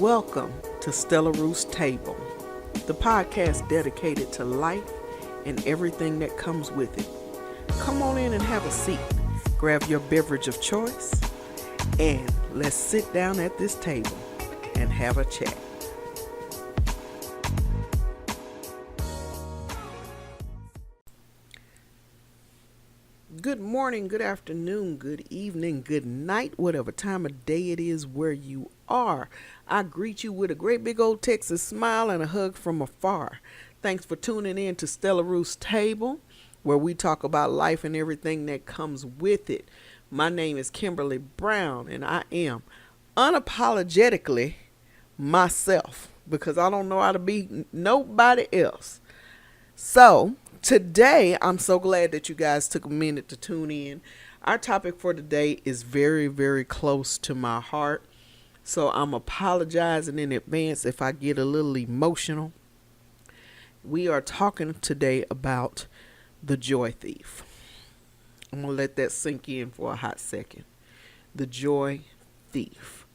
Welcome to Stella Root's Table, the podcast dedicated to life and everything that comes with it. Come on in and have a seat, grab your beverage of choice, and let's sit down at this table and have a chat. Good morning, good afternoon, good evening, good night, whatever time of day it is where you are. I greet you with a great big old Texas smile and a hug from afar. Thanks for tuning in to Stella Root's Table, where we talk about life and everything that comes with it. My name is Kimberly Brown, and I am unapologetically myself because I don't know how to be nobody else. So, today, I'm so glad that you guys took a minute to tune in. Our topic for today is very, very close to my heart. So, I'm apologizing in advance if I get a little emotional. We are talking today about the joy thief. I'm going to let that sink in for a hot second. The joy thief.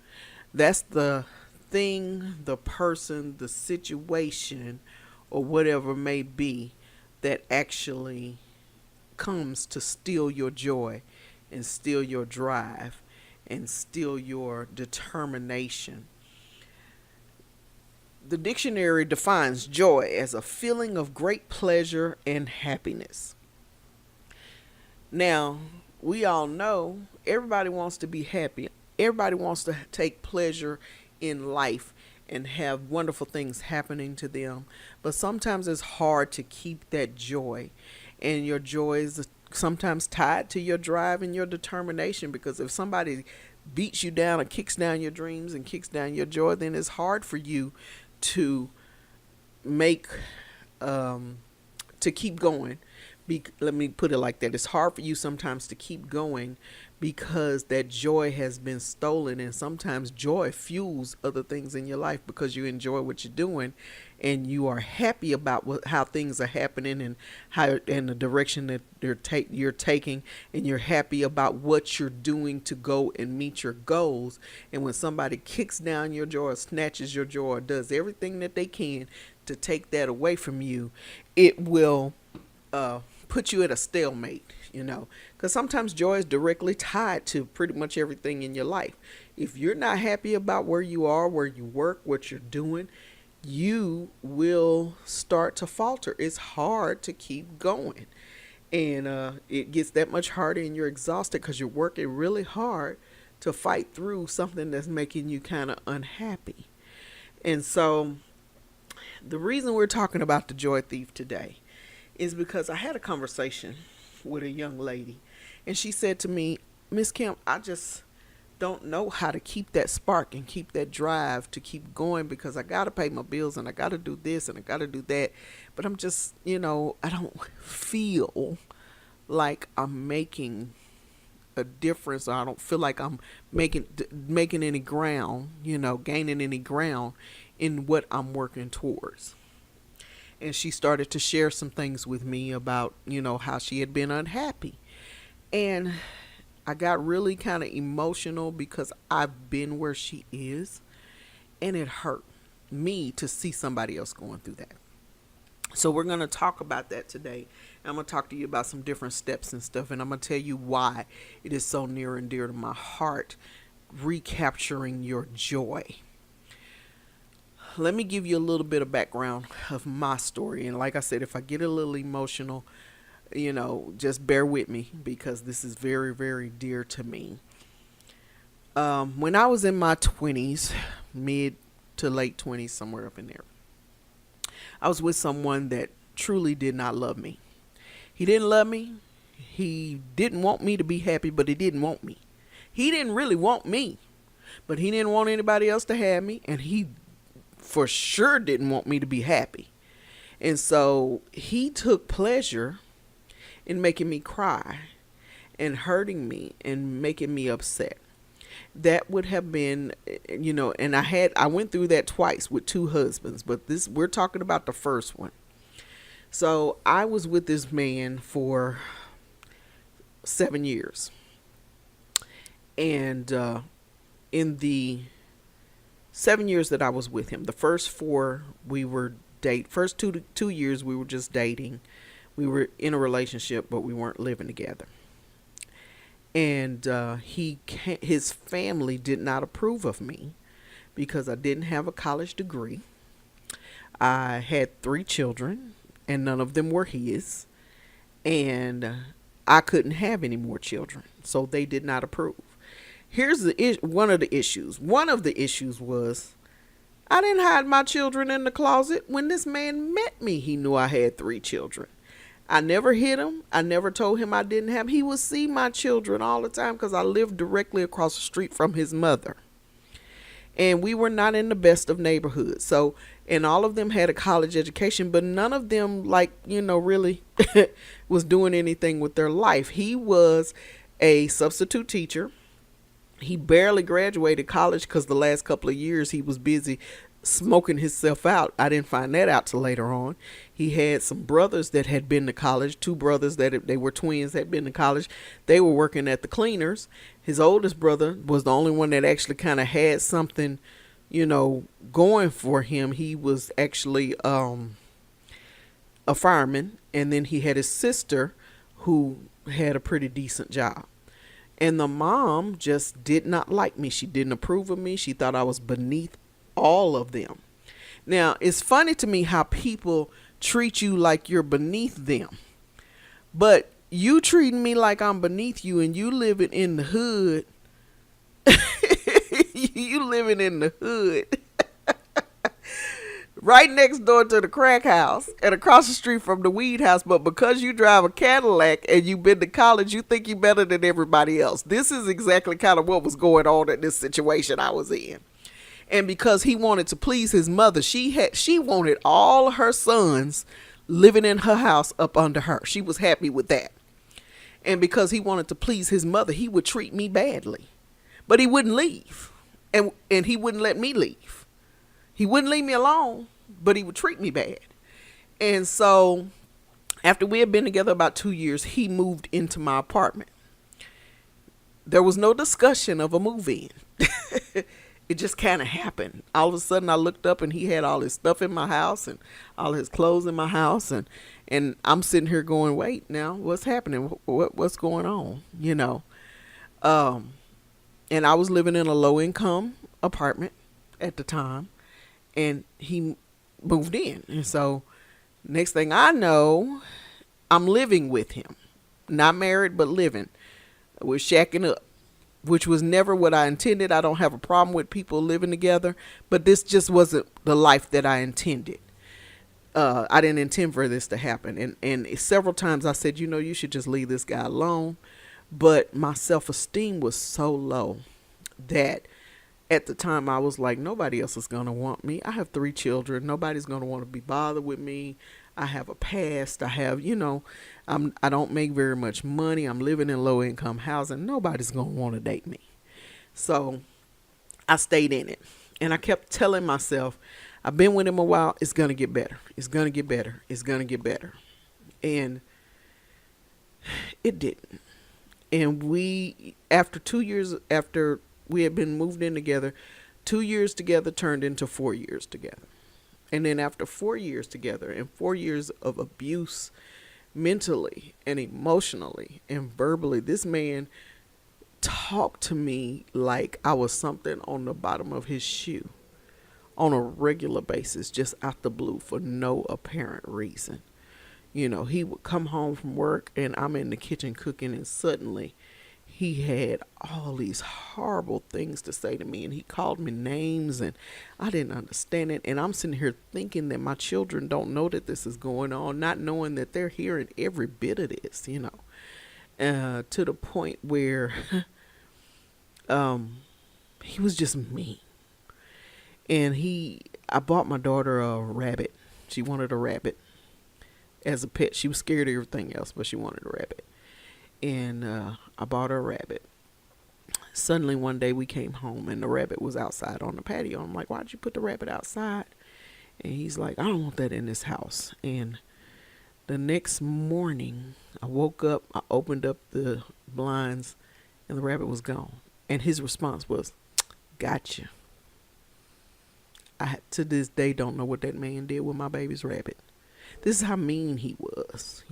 That's the thing, the person, the situation, or whatever may be that actually comes to steal your joy and steal your drive and steal your determination. The dictionary defines joy as a feeling of great pleasure and happiness. Now, we all know everybody wants to be happy. Everybody wants to take pleasure in life and have wonderful things happening to them. But sometimes it's hard to keep that joy. And your joy is sometimes tied to your drive and your determination, because if somebody beats you down or kicks down your dreams and kicks down your joy, then it's hard for you to make, to keep going. Let me put it like that. It's hard for you sometimes to keep going because that joy has been stolen, and sometimes joy fuels other things in your life because you enjoy what you're doing and you are happy about how things are happening and how and the direction that you're taking, and you're happy about what you're doing to go and meet your goals. And when somebody kicks down your joy or snatches your joy or does everything that they can to take that away from you, it will put you at a stalemate, because sometimes joy is directly tied to pretty much everything in your life. If you're not happy about where you are, where you work, what you're doing, you will start to falter. It's hard to keep going, and it gets that much harder, and you're exhausted because you're working really hard to fight through something that's making you kind of unhappy. And so the reason we're talking about the joy thief today is because I had a conversation with a young lady, and she said to me, "Miss Kim, I just don't know how to keep that spark and keep that drive to keep going, because I got to pay my bills and I got to do this and I got to do that. But I'm just, I don't feel like I'm making a difference, or I don't feel like I'm making any ground, gaining any ground in what I'm working towards." And she started to share some things with me about, how she had been unhappy. And I got really kind of emotional because I've been where she is. And it hurt me to see somebody else going through that. So we're going to talk about that today. I'm going to talk to you about some different steps and stuff. And I'm going to tell you why it is so near and dear to my heart, recapturing your joy. Let me give you a little bit of background of my story. And like I said, if I get a little emotional, just bear with me, because this is very, very dear to me. When I was in my 20s, mid to late 20s, somewhere up in there, I was with someone that truly did not love me. He didn't love me. He didn't want me to be happy, but he didn't want me. He didn't really want me, but he didn't want anybody else to have me. And he for sure didn't want me to be happy. And so he took pleasure in making me cry and hurting me and making me upset. That would have been, and I went through that twice with two husbands, but we're talking about the first one. So I was with this man for 7 years. And in the 7 years that I was with him. The first four we were first 2 years we were just dating. We were in a relationship, but we weren't living together. And his family did not approve of me because I didn't have a college degree. I had 3 children, and none of them were his. And I couldn't have any more children, so they did not approve. Here's one of the issues. One of the issues was I didn't hide my children in the closet. When this man met me, he knew I had 3 children. I never hid him. I never told him I didn't have. He would see my children all the time because I lived directly across the street from his mother. And we were not in the best of neighborhoods. So, and all of them had a college education, but none of them, like, really was doing anything with their life. He was a substitute teacher. He barely graduated college because the last couple of years he was busy smoking himself out. I didn't find that out till later on. He had some brothers that had been to college, 2 brothers that they were twins, had been to college. They were working at the cleaners. His oldest brother was the only one that actually kind of had something, going for him. He was actually a fireman, and then he had his sister who had a pretty decent job. And the mom just did not like me. She didn't approve of me. She thought I was beneath all of them. Now, it's funny to me how people treat you like you're beneath them. But you treating me like I'm beneath you, and you living in the hood. You living in the hood. Right next door to the crack house and across the street from the weed house. But because you drive a Cadillac and you've been to college, you think you're better than everybody else. This is exactly kind of what was going on in this situation I was in. And because he wanted to please his mother, she wanted all her sons living in her house up under her. She was happy with that. And because he wanted to please his mother, he would treat me badly. But he wouldn't leave. And he wouldn't let me leave. He wouldn't leave me alone, but he would treat me bad. And so after we had been together about 2 years, he moved into my apartment. There was no discussion of a move-in. It just kind of happened. All of a sudden I looked up and he had all his stuff in my house and all his clothes in my house. And I'm sitting here going, wait, now what's happening? What's going on? And I was living in a low income apartment at the time. And he moved in. And so next thing I know, I'm living with him. Not married, but living. We're shacking up, which was never what I intended. I don't have a problem with people living together, but this just wasn't the life that I intended. I didn't intend for this to happen. And several times I said, you should just leave this guy alone. But my self-esteem was so low that at the time I was like, nobody else is going to want me. I have 3 children. Nobody's going to want to be bothered with me. I have a past. I have, I don't make very much money. I'm living in low income housing. Nobody's going to want to date me. So I stayed in it. And I kept telling myself, I've been with him a while. It's going to get better. It's going to get better. It's going to get better. And it didn't. And after 2 years, after we had been moved in together, 2 years together turned into 4 years together. And then after 4 years together and 4 years of abuse mentally and emotionally and verbally, this man talked to me like I was something on the bottom of his shoe on a regular basis, just out the blue for no apparent reason. He would come home from work and I'm in the kitchen cooking, and suddenly he had all these horrible things to say to me, and he called me names, and I didn't understand it. And I'm sitting here thinking that my children don't know that this is going on, not knowing that they're hearing every bit of this, to the point where he was just mean. And I bought my daughter a rabbit. She wanted a rabbit as a pet. She was scared of everything else, but she wanted a rabbit. And I bought her a rabbit. Suddenly one day we came home and the rabbit was outside on the patio. I'm like, why'd you put the rabbit outside? And he's like, I don't want that in this house. And the next morning I woke up, I opened up the blinds, and the rabbit was gone. And his response was, gotcha. I to this day don't know what that man did with my baby's rabbit. This is how mean he was,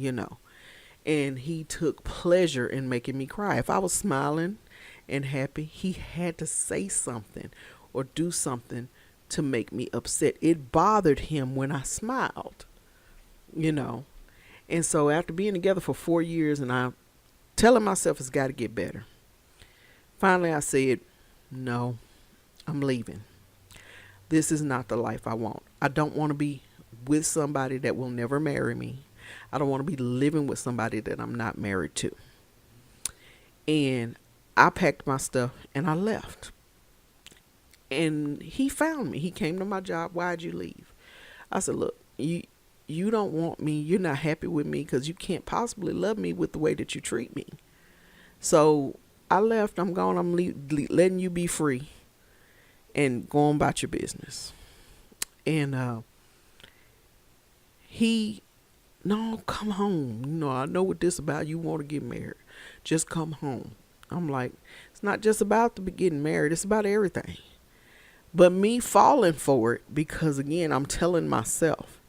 And he took pleasure in making me cry. If I was smiling and happy, he had to say something or do something to make me upset. It bothered him when I smiled, you know. And so after being together for 4 years and I telling myself it's got to get better, finally I said, no, I'm leaving. This is not the life I want. I don't want to be with somebody that will never marry me. I don't want to be living with somebody that I'm not married to. And I packed my stuff and I left. And he found me. He came to my job. Why'd you leave? I said, look, you don't want me. You're not happy with me because you can't possibly love me with the way that you treat me. So I left. I'm gone. I'm letting you be free and go on about your business. And no, come home. I know what this about. You want to get married. Just come home. I'm like, it's not just about the getting married. It's about everything. But me falling for it because, again, I'm telling myself,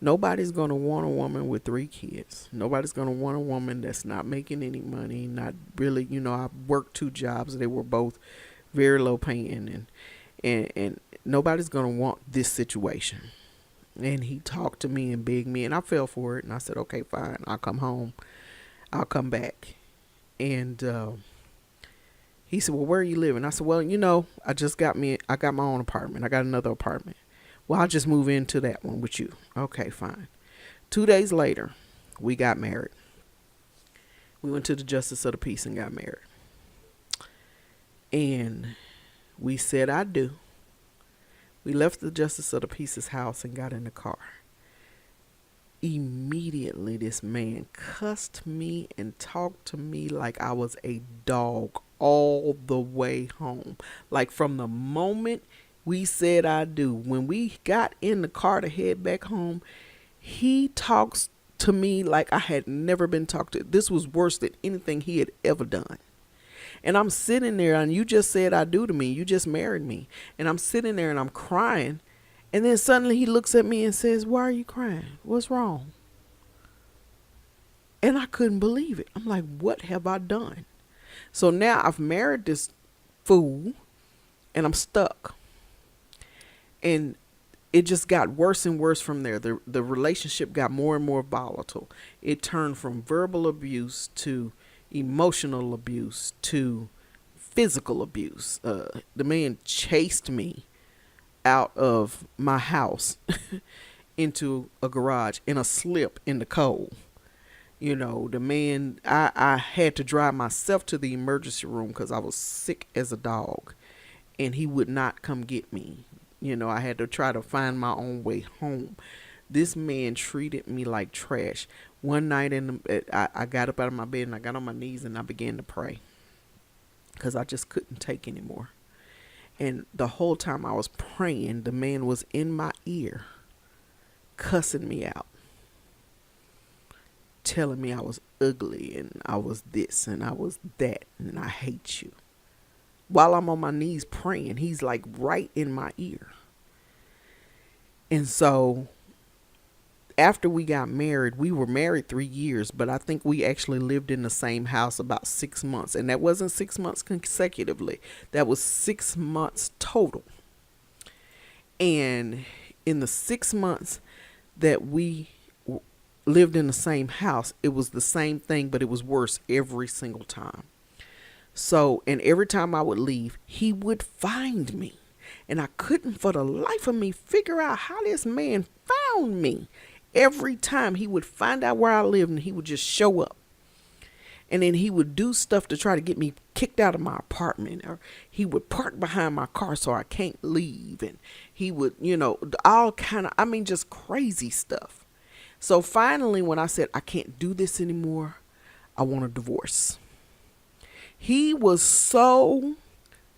nobody's going to want a woman with 3 kids. Nobody's going to want a woman that's not making any money, not really, I worked 2 jobs. They were both very low paying, and nobody's going to want this situation. And he talked to me and begged me, and I fell for it. And I said, okay, fine. I'll come home. I'll come back. And he said, well, where are you living? I said, well, I got my own apartment. I got another apartment. Well, I'll just move into that one with you. Okay, fine. 2 days later, we got married. We went to the Justice of the Peace and got married. And we said, I do. We left the Justice of the Peace's house and got in the car. Immediately, this man cussed me and talked to me like I was a dog all the way home. Like from the moment we said I do, when we got in the car to head back home, he talks to me like I had never been talked to. This was worse than anything he had ever done. And I'm sitting there, and you just said I do to me. You just married me. And I'm sitting there and I'm crying. And then suddenly he looks at me and says, why are you crying? What's wrong? And I couldn't believe it. I'm like, what have I done? So now I've married this fool and I'm stuck. And it just got worse and worse from there. The relationship got more and more volatile. It turned from verbal abuse to emotional abuse to physical abuse. The man chased me out of my house into a garage in a slip in the cold. The man, I had to drive myself to the emergency room because I was sick as a dog, and he would not come get me. I had to try to find my own way home. This man treated me like trash. One night I got up out of my bed and I got on my knees and I began to pray because I just couldn't take anymore. And the whole time I was praying, the man was in my ear, cussing me out, telling me I was ugly and I was this and I was that and I hate you. While I'm on my knees praying, he's like right in my ear. And so after we got married, we were married 3 years, but I think we actually lived in the same house about 6 months. And that wasn't 6 months consecutively. That was 6 months total. And in the 6 months that we lived in the same house, it was the same thing, but it was worse every single time. So, and every time I would leave, he would find me. And I couldn't for the life of me figure out how this man found me. Every time he would find out where I lived and he would just show up. And then he would do stuff to try to get me kicked out of my apartment, or he would park behind my car so I can't leave. And he would, all kind of, just crazy stuff. So finally, when I said, I can't do this anymore, I want a divorce. He was so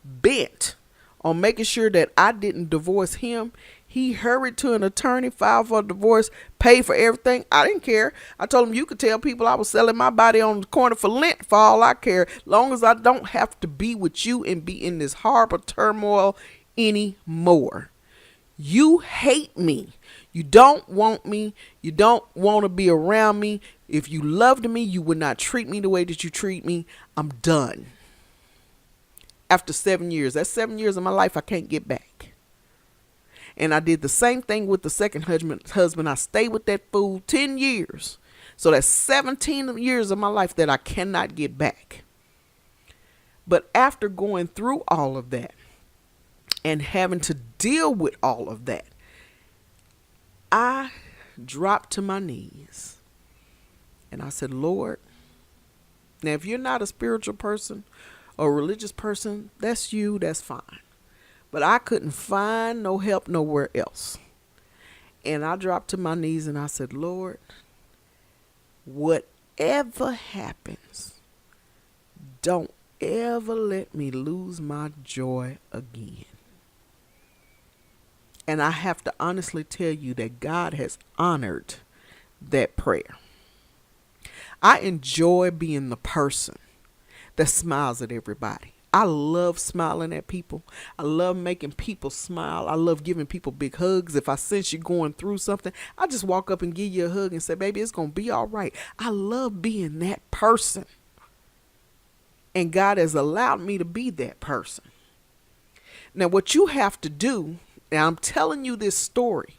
bent on making sure that I didn't divorce him. He hurried to an attorney, filed for a divorce, paid for everything. I didn't care. I told him, you could tell people I was selling my body on the corner for Lent for all I care, long as I don't have to be with you and be in this horrible turmoil anymore. You hate me. You don't want me. You don't want to be around me. If you loved me, you would not treat me the way that you treat me. I'm done. After 7 years, that's 7 years of my life I can't get back. And I did the same thing with the second husband. I stayed with that fool 10 years. So that's 17 years of my life that I cannot get back. But after going through all of that and having to deal with all of that, I dropped to my knees and I said, Lord, now if you're not a spiritual person or a religious person, that's you, that's fine. But I couldn't find no help nowhere else. And I dropped to my knees and I said, Lord, whatever happens, don't ever let me lose my joy again. And I have to honestly tell you that God has honored that prayer. I enjoy being the person that smiles at everybody. I love smiling at people. I love making people smile. I love giving people big hugs. If I sense you going through something, I just walk up and give you a hug and say, baby, it's going to be all right. I love being that person. And God has allowed me to be that person. Now, what you have to do, and I'm telling you this story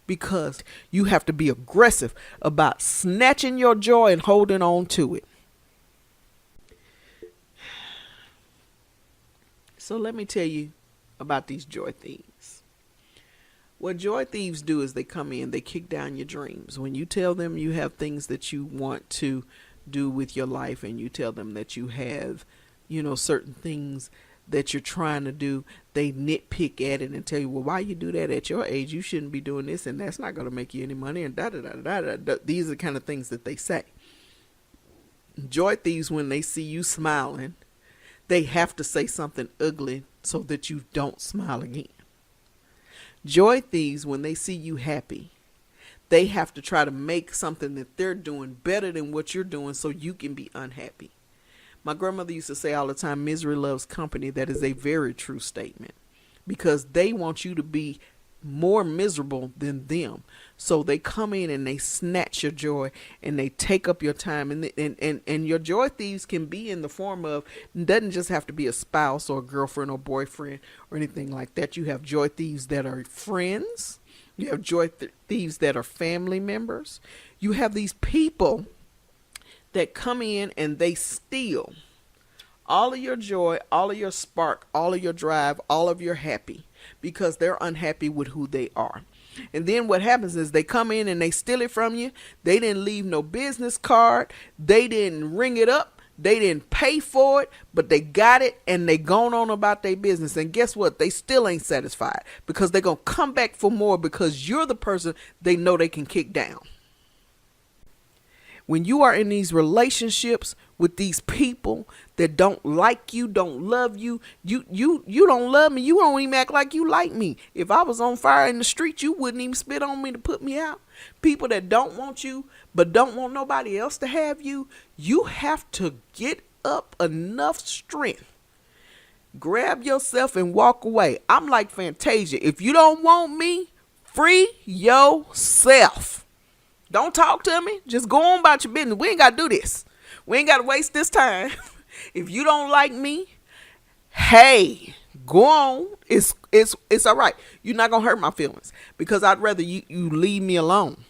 because you have to be aggressive about snatching your joy and holding on to it. So let me tell you about these joy thieves. What joy thieves do is they come in, they kick down your dreams. When you tell them you have things that you want to do with your life and you tell them that you have, certain things that you're trying to do, they nitpick at it and tell you, well, why you do that at your age? You shouldn't be doing this and that's not going to make you any money and da-da-da-da-da. These are the kind of things that they say. Joy thieves, when they see you smiling, they have to say something ugly so that you don't smile again. Joy thieves, when they see you happy, they have to try to make something that they're doing better than what you're doing so you can be unhappy. My grandmother used to say all the time, misery loves company. That is a very true statement because they want you to be more miserable than them. So they come in and they snatch your joy and they take up your time. And your joy thieves can be in the form of, it doesn't just have to be a spouse or a girlfriend or boyfriend or anything like that. You have joy thieves that are friends. You have joy thieves that are family members. You have these people that come in and they steal all of your joy, all of your spark, all of your drive, all of your happy because they're unhappy with who they are. And then what happens is they come in and they steal it from you. They didn't leave no business card. They didn't ring it up. They didn't pay for it, but they got it and they gone on about their business. And guess what? They still ain't satisfied because they're going to come back for more because you're the person they know they can kick down. When you are in these relationships with these people that don't like you, don't love you, you don't love me, you don't even act like you like me. If I was on fire in the street, you wouldn't even spit on me to put me out. People that don't want you, but don't want nobody else to have you, you have to get up enough strength. Grab yourself and walk away. I'm like Fantasia. If you don't want me, free yourself. Don't talk to me. Just go on about your business. We ain't got to do this. We ain't got to waste this time. If you don't like me, hey, go on. It's all right. You're not going to hurt my feelings because I'd rather you leave me alone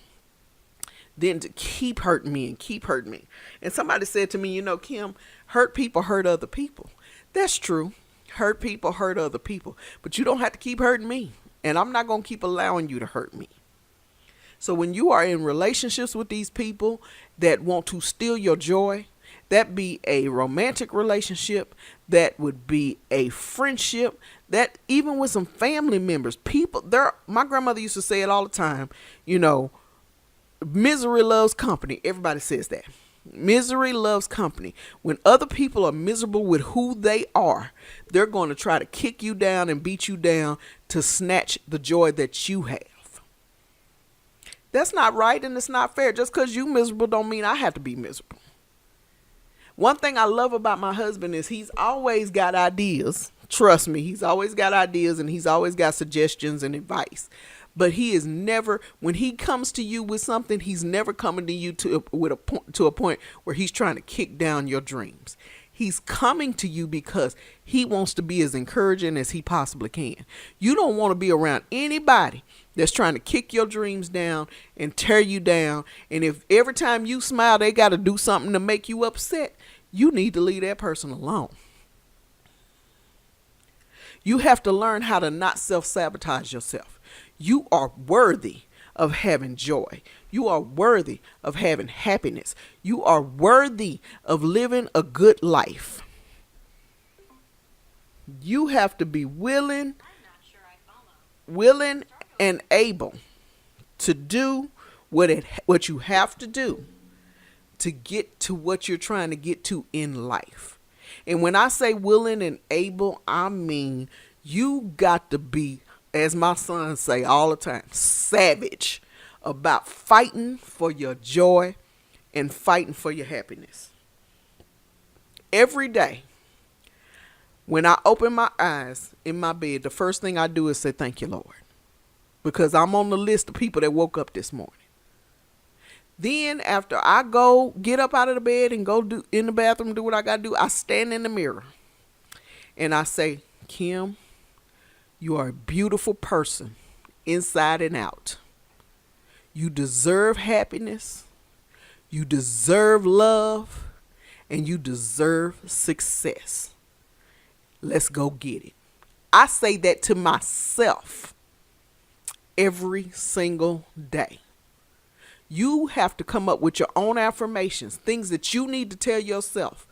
than to keep hurting me and keep hurting me. And somebody said to me, Kim, hurt people hurt other people. That's true. Hurt people hurt other people. But you don't have to keep hurting me. And I'm not going to keep allowing you to hurt me. So when you are in relationships with these people that want to steal your joy, that be a romantic relationship, that would be a friendship, that even with some family members, my grandmother used to say it all the time, misery loves company. Everybody says that. Misery loves company. When other people are miserable with who they are, they're going to try to kick you down and beat you down to snatch the joy that you have. That's not right and it's not fair. Just because you miserable don't mean I have to be miserable. One thing I love about my husband is he's always got ideas Trust me, he's always got ideas and he's always got suggestions and advice. But he is never, when he comes to you with something, he's never coming to you to a point where he's trying to kick down your dreams. He's coming to you because he wants to be as encouraging as he possibly can. You don't want to be around anybody that's trying to kick your dreams down and tear you down. And if every time you smile, they got to do something to make you upset, you need to leave that person alone. You have to learn how to not self-sabotage yourself. You are worthy of having joy. You are worthy of having happiness. You are worthy of living a good life. You have to be willing and able to do what you have to do to get to what you're trying to get to in life. And when I say willing and able, I mean you got to be, as my sons say all the time, savage about fighting for your joy and fighting for your happiness. Every day, when I open my eyes in my bed, the first thing I do is say, thank you, Lord. Because I'm on the list of people that woke up this morning. Then after I go get up out of the bed and go do in the bathroom, do what I got to do, I stand in the mirror and I say, Kim, you are a beautiful person inside and out. You deserve happiness. You deserve love. And you deserve success. Let's go get it. I say that to myself every single day. You have to come up with your own affirmations, things that you need to tell yourself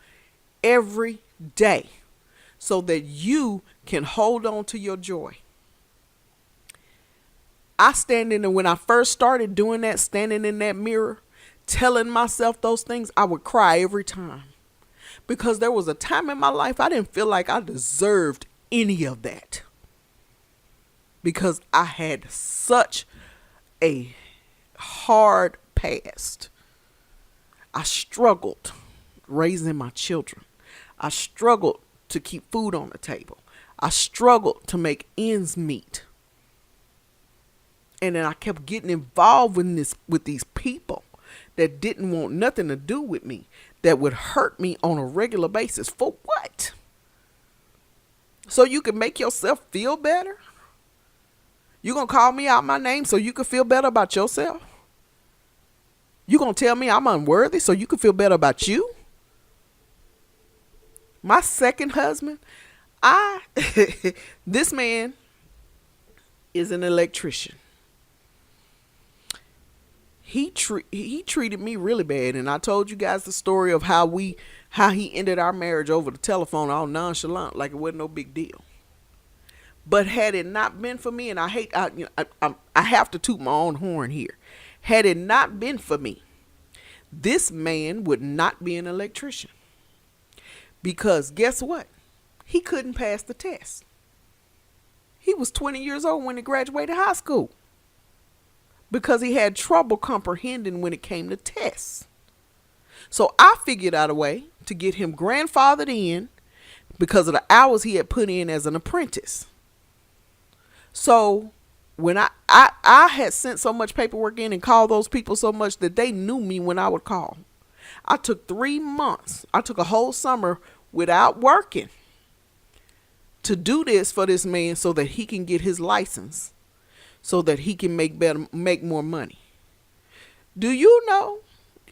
every day so that you can hold on to your joy. I stand in there, when I first started doing that, standing in that mirror, telling myself those things, I would cry every time. Because there was a time in my life I didn't feel like I deserved any of that. Because I had such a hard past. I struggled raising my children. I struggled to keep food on the table. I struggled to make ends meet. And then I kept getting involved with these people that didn't want nothing to do with me, that would hurt me on a regular basis. For what? So you can make yourself feel better? You gonna call me out my name so you can feel better about yourself? You gonna tell me I'm unworthy so you can feel better about you? My second husband, this man is an electrician. He treated me really bad, and I told you guys the story of how he ended our marriage over the telephone, all nonchalant, like it wasn't no big deal. But had it not been for me, and I have to toot my own horn here. Had it not been for me, this man would not be an electrician. Because guess what? He couldn't pass the test. He was 20 years old when he graduated high school. Because he had trouble comprehending when it came to tests. So I figured out a way to get him grandfathered in because of the hours he had put in as an apprentice. So when I had sent so much paperwork in and called those people so much that they knew me when I would call. I took 3 months. I took a whole summer without working to do this for this man so that he can get his license, so that he can make more money. Do you know,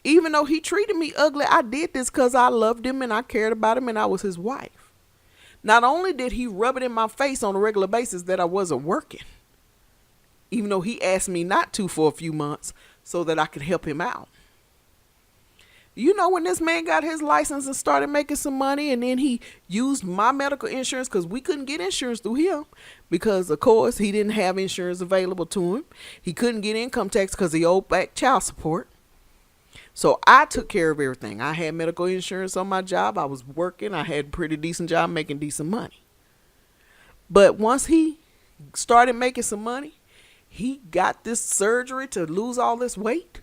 even though he treated me ugly, I did this because I loved him and I cared about him and I was his wife. Not only did he rub it in my face on a regular basis that I wasn't working, even though he asked me not to for a few months so that I could help him out. You know, when this man got his license and started making some money, and then he used my medical insurance because we couldn't get insurance through him because, of course, he didn't have insurance available to him. He couldn't get income tax because he owed back child support. So I took care of everything. I had medical insurance on my job. I was working. I had a pretty decent job making decent money. But once he started making some money, he got this surgery to lose all this weight.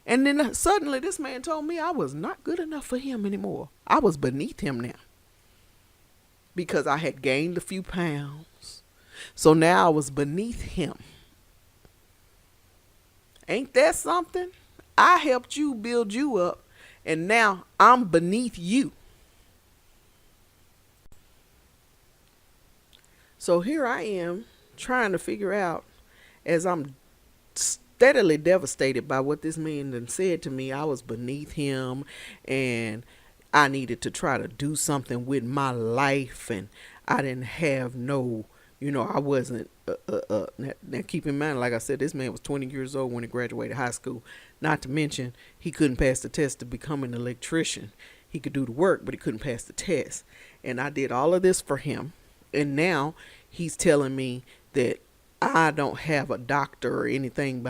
And then suddenly this man told me I was not good enough for him anymore. I was beneath him now. because I had gained a few pounds. So now I was beneath him. Ain't that something? I helped you build you up, and now I'm beneath you. So here I am trying to figure out, as I'm steadily devastated by what this man done said to me. I was beneath him, and I needed to try to do something with my life, and I didn't have no, I wasn't, now keep in mind, like I said, this man was 20 years old when he graduated high school. Not to mention, he couldn't pass the test to become an electrician. He could do the work, but he couldn't pass the test. And I did all of this for him. And now he's telling me that I don't have a doctor or anything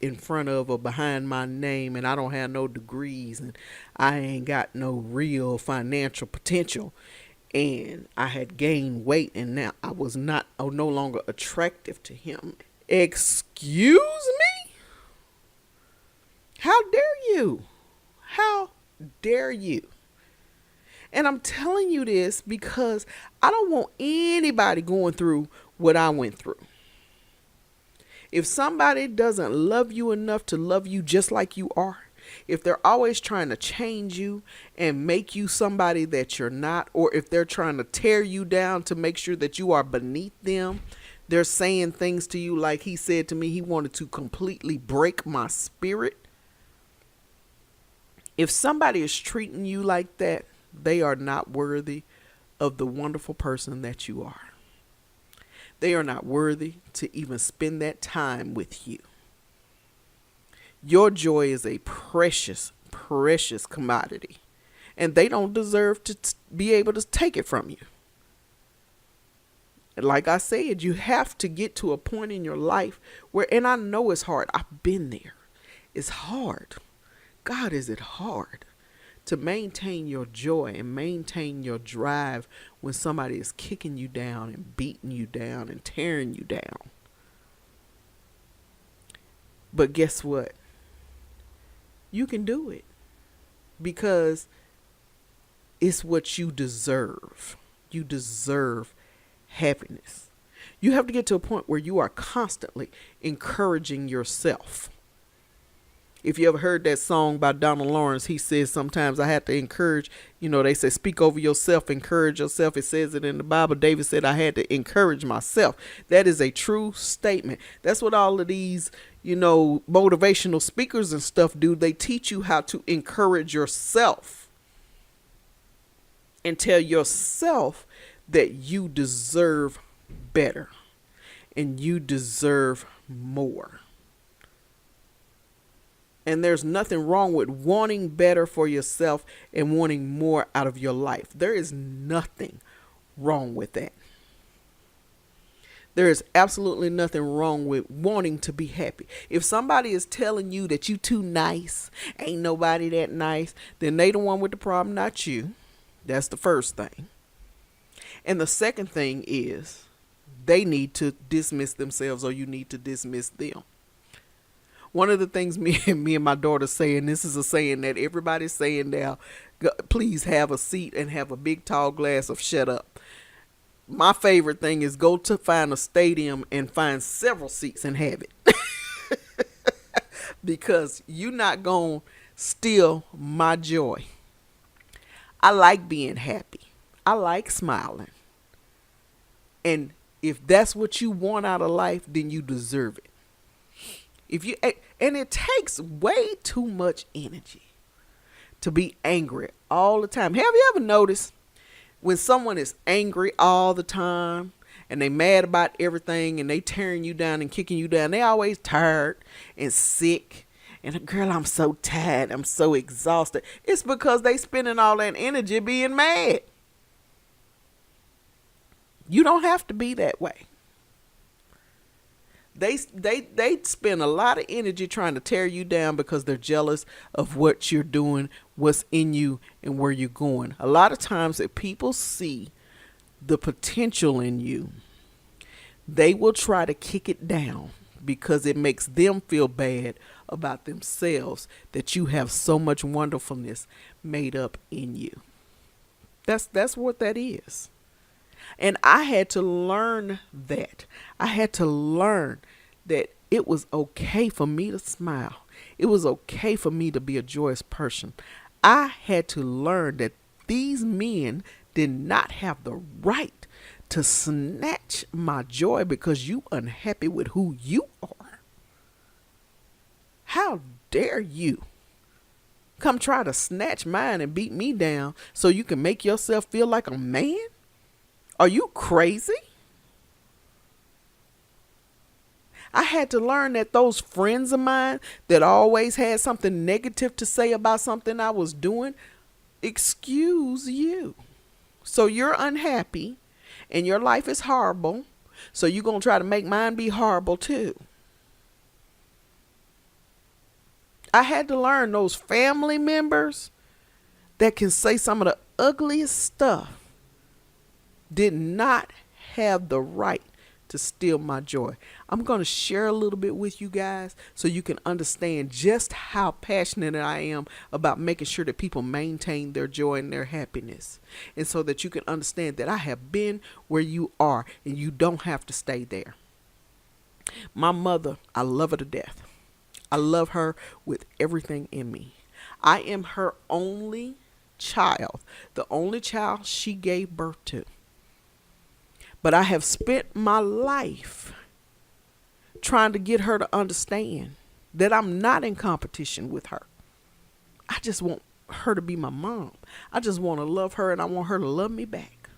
in front of or behind my name, and I don't have no degrees, and I ain't got no real financial potential. And I had gained weight, and now I was no longer attractive to him. Excuse me? How dare you? How dare you? And I'm telling you this because I don't want anybody going through what I went through. If somebody doesn't love you enough to love you just like you are, if they're always trying to change you and make you somebody that you're not, or if they're trying to tear you down to make sure that you are beneath them, they're saying things to you like he said to me, he wanted to completely break my spirit. If somebody is treating you like that, they are not worthy of the wonderful person that you are. They are not worthy to even spend that time with you. Your joy is a precious, precious commodity, and they don't deserve to be able to take it from you. And like I said, you have to get to a point in your life where, and I know it's hard. I've been there. It's hard. God, is it hard to maintain your joy and maintain your drive when somebody is kicking you down and beating you down and tearing you down? But guess what? You can do it because it's what you deserve. You deserve happiness. You have to get to a point where you are constantly encouraging yourself. If you ever heard that song by Donald Lawrence, he says sometimes I have to encourage, they say speak over yourself, encourage yourself. It says it in the Bible. David said I had to encourage myself. That is a true statement. That's what all of these, motivational speakers and stuff do. They teach you how to encourage yourself and tell yourself that you deserve better and you deserve more. And there's nothing wrong with wanting better for yourself and wanting more out of your life. There is nothing wrong with that. There is absolutely nothing wrong with wanting to be happy. If somebody is telling you that you too nice, ain't nobody that nice, then they the one with the problem, not you. That's the first thing. And the second thing is they need to dismiss themselves, or you need to dismiss them. One of the things me and my daughter say, and this is a saying that everybody's saying now, please have a seat and have a big tall glass of shut up. My favorite thing is go to find a stadium and find several seats and have it. Because you're not going to steal my joy. I like being happy. I like smiling. And if that's what you want out of life, then you deserve it. And it takes way too much energy to be angry all the time. Have you ever noticed when someone is angry all the time and they mad about everything and they tearing you down and kicking you down, they always tired and sick. And girl, I'm so tired. I'm so exhausted. It's because they spending all that energy being mad. You don't have to be that way. They spend a lot of energy trying to tear you down because they're jealous of what you're doing, what's in you, and where you're going. A lot of times if people see the potential in you, they will try to kick it down because it makes them feel bad about themselves that you have so much wonderfulness made up in you. That's what that is. And I had to learn that. I had to learn that it was okay for me to smile. It was okay for me to be a joyous person. I had to learn that these men did not have the right to snatch my joy because you unhappy with who you are. How dare you come try to snatch mine and beat me down so you can make yourself feel like a man? Are you crazy? I had to learn that those friends of mine that always had something negative to say about something I was doing, excuse you. So you're unhappy and your life is horrible. So you're going to try to make mine be horrible too. I had to learn those family members that can say some of the ugliest stuff did not have the right to steal my joy. I'm going to share a little bit with you guys so you can understand just how passionate I am about making sure that people maintain their joy and their happiness. And so that you can understand that I have been where you are and you don't have to stay there. My mother, I love her to death. I love her with everything in me. I am her only child, the only child she gave birth to. But I have spent my life trying to get her to understand that I'm not in competition with her. I just want her to be my mom. I just want to love her and I want her to love me back.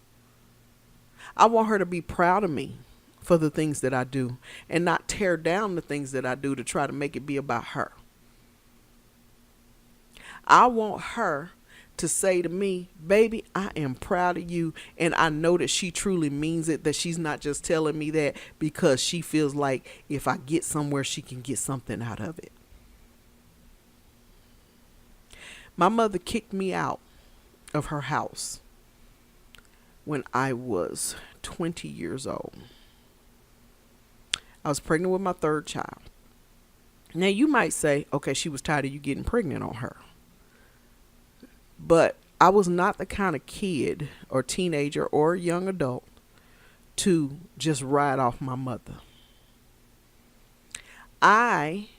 I want her to be proud of me for the things that I do and not tear down the things that I do to try to make it be about her. I want her to say to me, baby, I am proud of you. And I know that she truly means it, that she's not just telling me that because she feels like if I get somewhere, she can get something out of it. My mother kicked me out of her house when I was 20 years old. I was pregnant with my third child. Now you might say, okay, she was tired of you getting pregnant on her. But I was not the kind of kid or teenager or young adult to just ride off my mother. I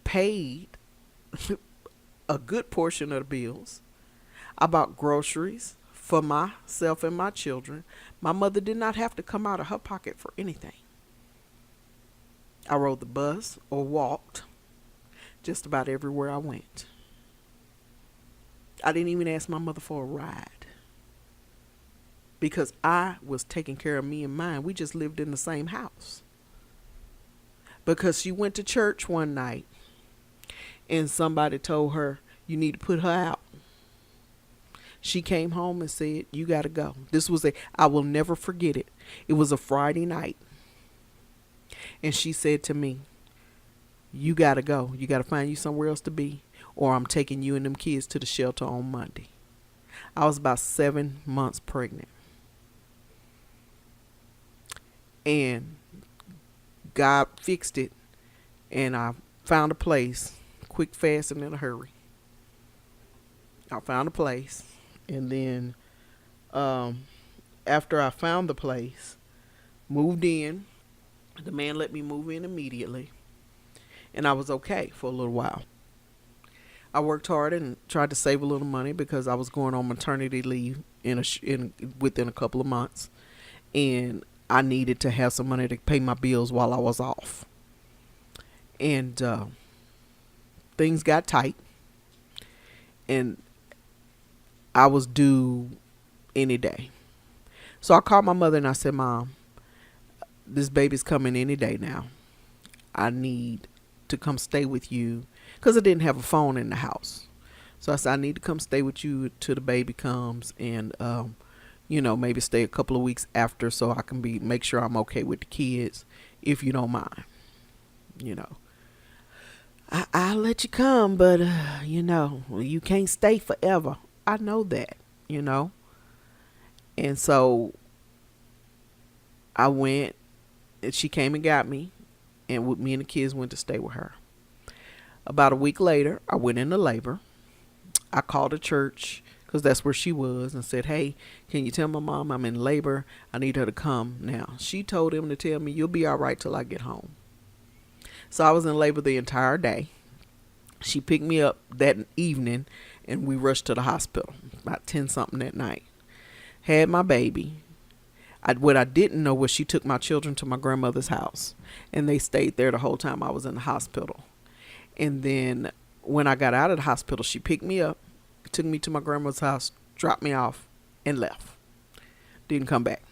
paid a good portion of the bills. I bought groceries for myself and my children. My mother did not have to come out of her pocket for anything. I rode the bus or walked just about everywhere I went. I didn't even ask my mother for a ride because I was taking care of me and mine. We just lived in the same house. Because she went to church one night and somebody told her, you need to put her out. She came home and said, you got to go. I will never forget it. It was a Friday night. And she said to me, you got to go. You got to find you somewhere else to be, or I'm taking you and them kids to the shelter on Monday. I was about 7 months pregnant. And God fixed it. And I found a place quick, fast, and in a hurry. I found a place. And then after I found the place, moved in. The man let me move in immediately. And I was okay for a little while. I worked hard and tried to save a little money because I was going on maternity leave within a couple of months. And I needed to have some money to pay my bills while I was off. And things got tight. And I was due any day. So I called my mother and I said, Mom, this baby's coming any day now. I need to come stay with you because I didn't have a phone in the house. So I said, I need to come stay with you till the baby comes and, maybe stay a couple of weeks after so I can make sure I'm okay with the kids, if you don't mind. I'll let you come, but, you can't stay forever. I know that, And so I went. She came and got me, and me and the kids went to stay with her. About a week later, I went into labor. I called a church because because that's where she was, and said, hey, can you tell my mom I'm in labor? I need her to come now. She told him to tell me, you'll be all right till I get home. So I was in labor the entire day. She picked me up that evening, and we rushed to the hospital about 10 something that night. Had my baby. What I didn't know was she took my children to my grandmother's house, and they stayed there the whole time I was in the hospital. And then when I got out of the hospital, she picked me up, took me to my grandmother's house, dropped me off, and left. Didn't come back.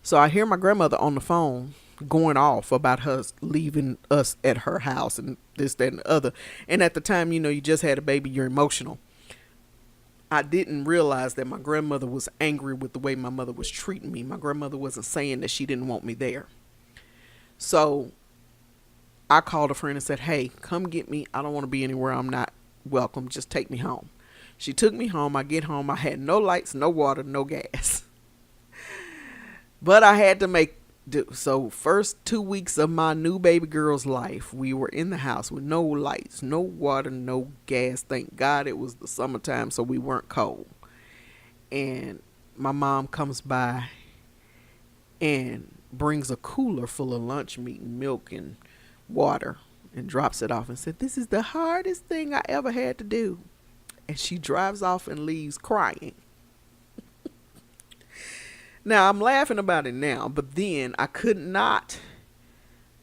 So I hear my grandmother on the phone going off about her leaving us at her house and this, that, and the other. And at the time, you just had a baby, you're emotional. I didn't realize that my grandmother was angry with the way my mother was treating me. My grandmother wasn't saying that she didn't want me there. So I called a friend and said, hey, come get me. I don't want to be anywhere I'm not welcome. Just take me home. She took me home. I get home. I had no lights, no water, no gas. But I had to make do. So first 2 weeks of my new baby girl's life, we were in the house with no lights, no water, no gas. Thank God it was the summertime, so we weren't cold. And my mom comes by and brings a cooler full of lunch meat and milk and water and drops it off and said, this is the hardest thing I ever had to do. And she drives off and leaves crying. Now, I'm laughing about it now, but then I could not,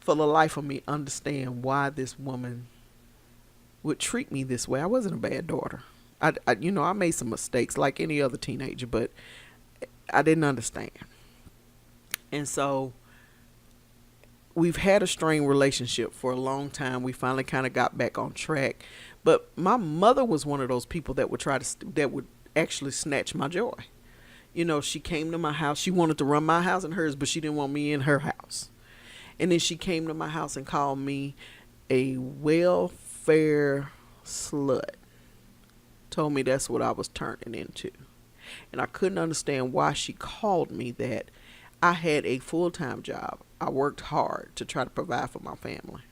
for the life of me, understand why this woman would treat me this way. I wasn't a bad daughter. I made some mistakes like any other teenager, but I didn't understand. And so we've had a strained relationship for a long time. We finally kind of got back on track. But my mother was one of those people that would actually snatch my joy. She came to my house. She wanted to run my house and hers, but she didn't want me in her house. And then she came to my house and called me a welfare slut. Told me that's what I was turning into. And I couldn't understand why she called me that. I had a full-time job. I worked hard to try to provide for my family.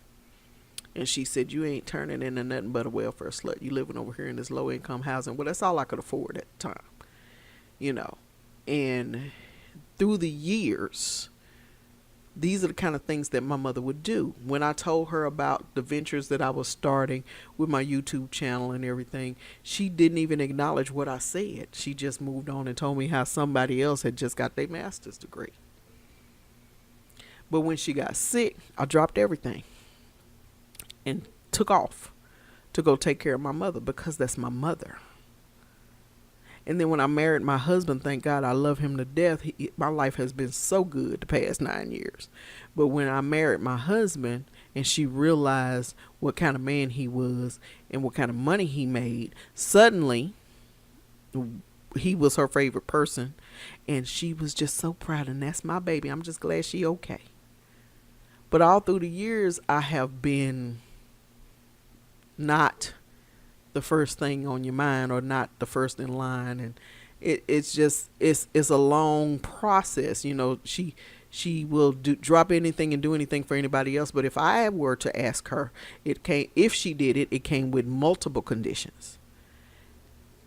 And she said, you ain't turning into nothing but a welfare slut. You living over here in this low-income housing. Well, that's all I could afford at the time. And through the years, these are the kind of things that my mother would do. When I told her about the ventures that I was starting with my YouTube channel and everything, she didn't even acknowledge what I said. She just moved on and told me how somebody else had just got their master's degree. But when she got sick, I dropped everything and took off to go take care of my mother, because that's my mother. And then when I married my husband, thank God, I love him to death. My life has been so good the past 9 years. But when I married my husband and she realized what kind of man he was and what kind of money he made, suddenly he was her favorite person. And she was just so proud. And that's my baby. I'm just glad she okay. But all through the years, I have been not the first thing on your mind, or not the first in line. And it's a long process. She will drop anything and do anything for anybody else. But if I were to ask her, if she did it, it came with multiple conditions.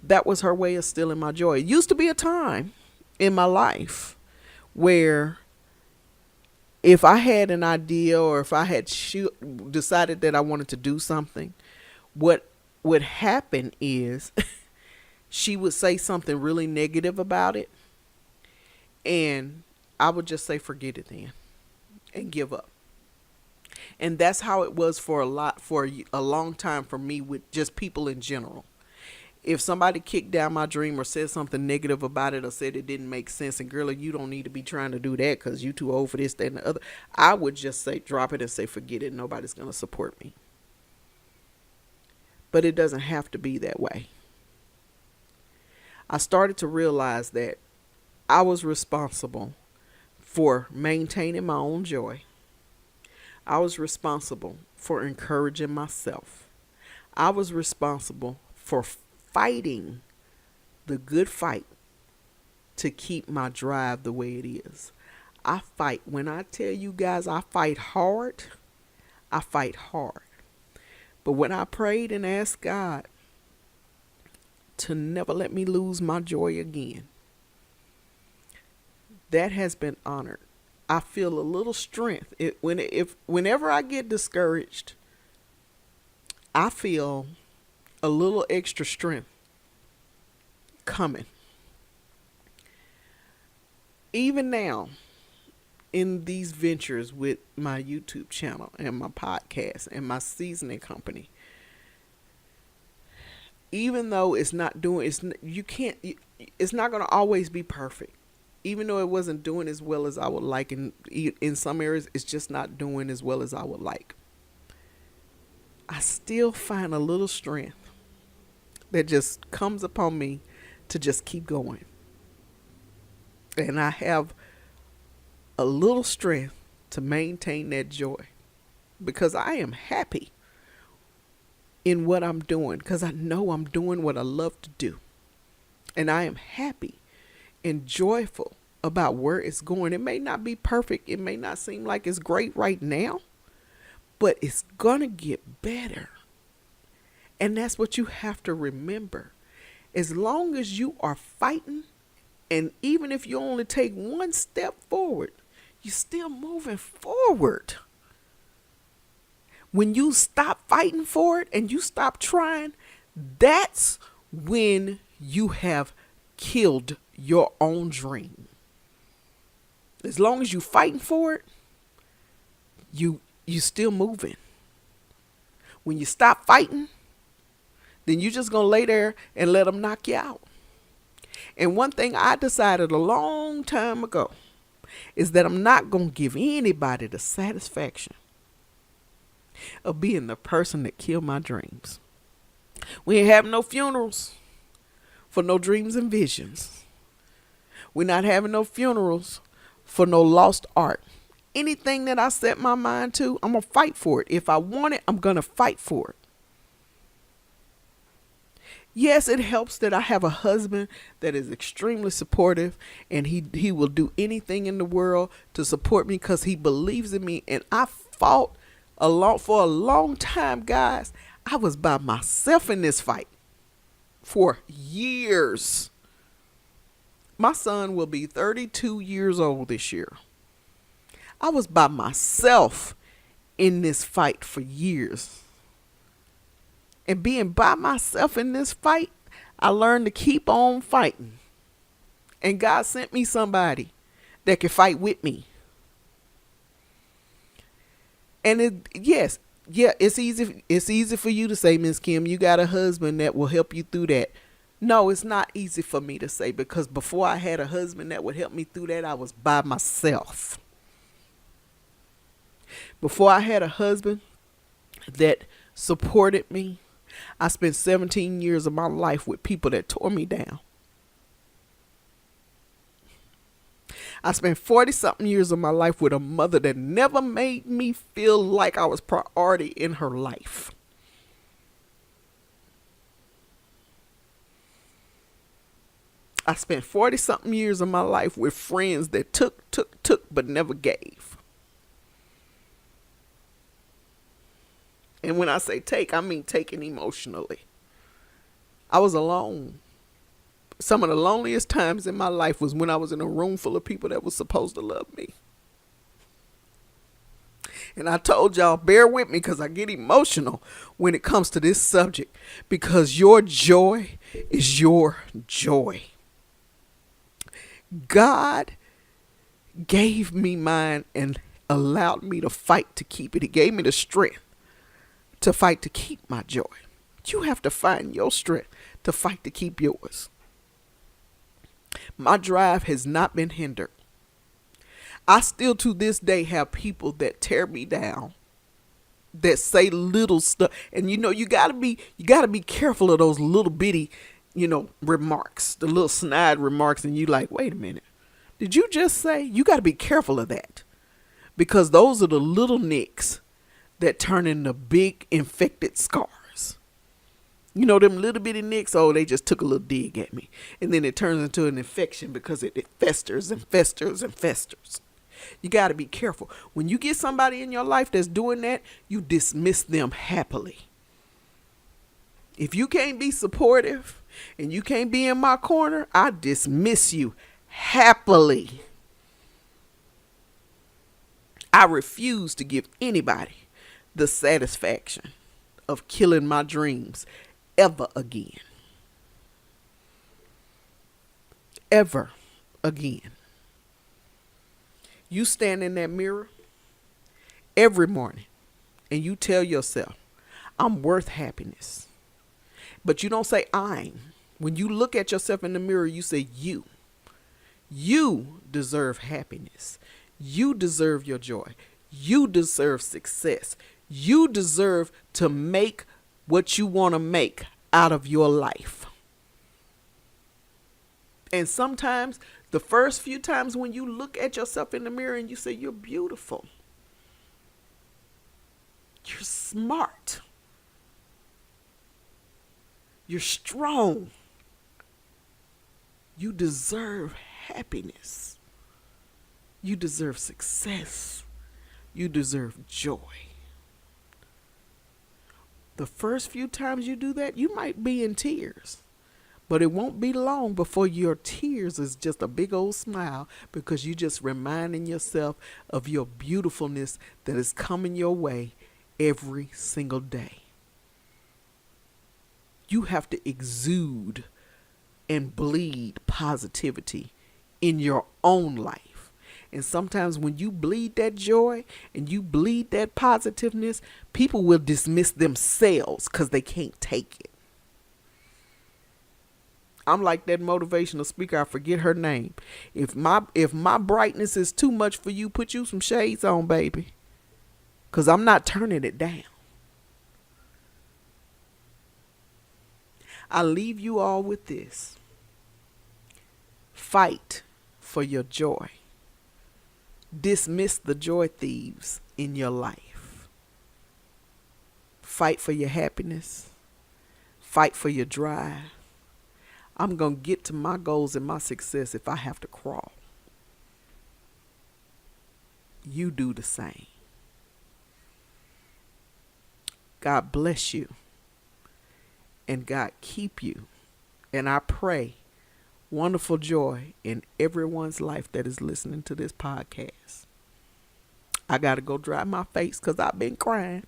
That was her way of stealing my joy. It used to be a time in my life where if I had an idea, or if I had decided that I wanted to do something, what would happen is she would say something really negative about it, and I would just say, forget it then, and give up. And that's how it was for a long time for me with just people in general. If somebody kicked down my dream or said something negative about it, or said it didn't make sense, and girl, you don't need to be trying to do that because you too old for this, that, and the other, I would just say, drop it and say, forget it. Nobody's going to support me. But it doesn't have to be that way. I started to realize that I was responsible for maintaining my own joy. I was responsible for encouraging myself. I was responsible for fighting the good fight to keep my drive the way it is. I fight. When I tell you guys I fight hard, I fight hard. But when I prayed and asked God to never let me lose my joy again. That has been honored. I feel a little strength. Whenever I get discouraged, I feel a little extra strength coming. Even now, in these ventures with my YouTube channel and my podcast and my seasoning company, even though it's not going to always be perfect. Even though it wasn't doing as well as I would like, in some areas, it's just not doing as well as I would like. I still find a little strength that just comes upon me to just keep going. And I have a little strength to maintain that joy because I am happy in what I'm doing, because I know I'm doing what I love to do. And I am happy and joyful about where it's going. It may not be perfect. It may not seem like it's great right now, but it's going to get better. And that's what you have to remember. As long as you are fighting, and even if you only take one step forward, you're still moving forward. When you stop fighting for it and you stop trying, that's when you have killed your own dream. As long as you fighting for it, you still moving. When you stop fighting, then you just gonna lay there and let them knock you out. And one thing I decided a long time ago is that I'm not gonna give anybody the satisfaction of being the person that killed my dreams. We ain't having no funerals for no dreams and visions. We're not having no funerals for no lost art. Anything that I set my mind to, I'm going to fight for it. If I want it, I'm going to fight for it. Yes, it helps that I have a husband that is extremely supportive, and he will do anything in the world to support me because he believes in me. And I fought for a long time, guys. I was by myself in this fight for years. My son will be 32 years old this year. I was by myself in this fight for years. And being by myself in this fight, I learned to keep on fighting. And God sent me somebody that could fight with me. And it's easy. It's easy for you to say, Miss Kim, you got a husband that will help you through that. No, it's not easy for me to say, because before I had a husband that would help me through that, I was by myself. Before I had a husband that supported me, I spent 17 years of my life with people that tore me down. I spent 40-something years of my life with a mother that never made me feel like I was priority in her life. I spent 40-something years of my life with friends that took, but never gave. And when I say take, I mean taking emotionally. I was alone. Some of the loneliest times in my life was when I was in a room full of people that were supposed to love me. And I told y'all, bear with me because I get emotional when it comes to this subject, because your joy is your joy. God gave me mine and allowed me to fight to keep it. He gave me the strength to fight to keep my joy. You have to find your strength to fight to keep yours. My drive has not been hindered. I still to this day have people that tear me down, that say little stuff. And you gotta be careful of those little bitty, remarks, the little snide remarks. And you like, wait a minute, did you just say? You gotta be careful of that, because those are the little nicks that turn into big infected scars. Them little bitty nicks, they just took a little dig at me. And then it turns into an infection because it festers and festers and festers. You got to be careful. When you get somebody in your life that's doing that, you dismiss them happily. If you can't be supportive and you can't be in my corner, I dismiss you happily. I refuse to give anybody the satisfaction of killing my dreams ever again. Ever again. You stand in that mirror every morning and you tell yourself, I'm worth happiness. But you don't say I'm. When you look at yourself in the mirror, you say you. You deserve happiness. You deserve your joy. You deserve success. You deserve to make what you want to make out of your life. And sometimes, the first few times when you look at yourself in the mirror and you say, you're beautiful. You're smart. You're strong. You deserve happiness. You deserve success. You deserve joy. The first few times you do that, you might be in tears. But it won't be long before your tears is just a big old smile, because you're just reminding yourself of your beautifulness that is coming your way every single day. You have to exude and bleed positivity in your own life. And sometimes when you bleed that joy and you bleed that positiveness, people will dismiss themselves because they can't take it. I'm like that motivational speaker. I forget her name. If my brightness is too much for you, put you some shades on, baby. Because I'm not turning it down. I leave you all with this. Fight for your joy. Dismiss the joy thieves in your life. Fight for your happiness. Fight for your drive. I'm going to get to my goals and my success if I have to crawl. You do the same. God bless you. And God keep you. And I pray wonderful joy in everyone's life that is listening to this podcast. I got to go dry my face because I've been crying.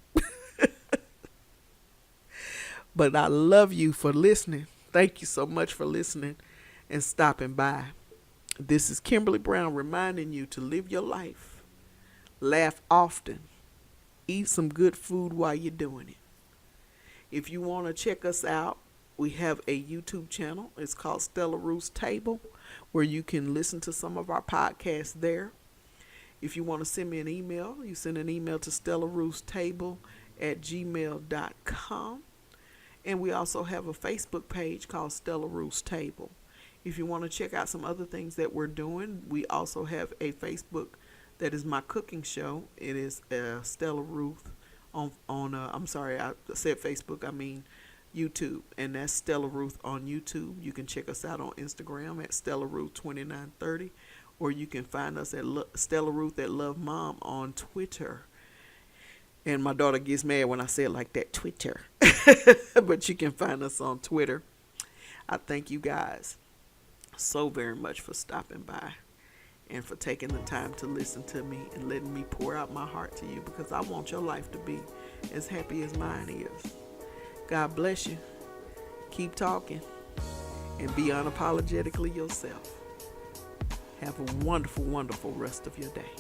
But I love you for listening. Thank you so much for listening and stopping by. This is Kimberly Brown reminding you to live your life. Laugh often. Eat some good food while you're doing it. If you want to check us out, we have a YouTube channel. It's called Stella Ruth's Table, where you can listen to some of our podcasts there. If you want to send me an email, you send an email to stellaruthstable@gmail.com. And we also have a Facebook page called Stella Ruth's Table. If you want to check out some other things that we're doing, we also have a Facebook that is my cooking show. It is Stella Ruth on I'm sorry, I said Facebook, I mean YouTube. And that's Stella Ruth on YouTube. You can check us out on Instagram at Stella Ruth 2930. Or you can find us at Stella Ruth at Love Mom on Twitter. And my daughter gets mad when I say it like that, Twitter. But you can find us on Twitter. I thank you guys so very much for stopping by and for taking the time to listen to me and letting me pour out my heart to you, because I want your life to be as happy as mine is. God bless you. Keep talking and be unapologetically yourself. Have a wonderful, wonderful rest of your day.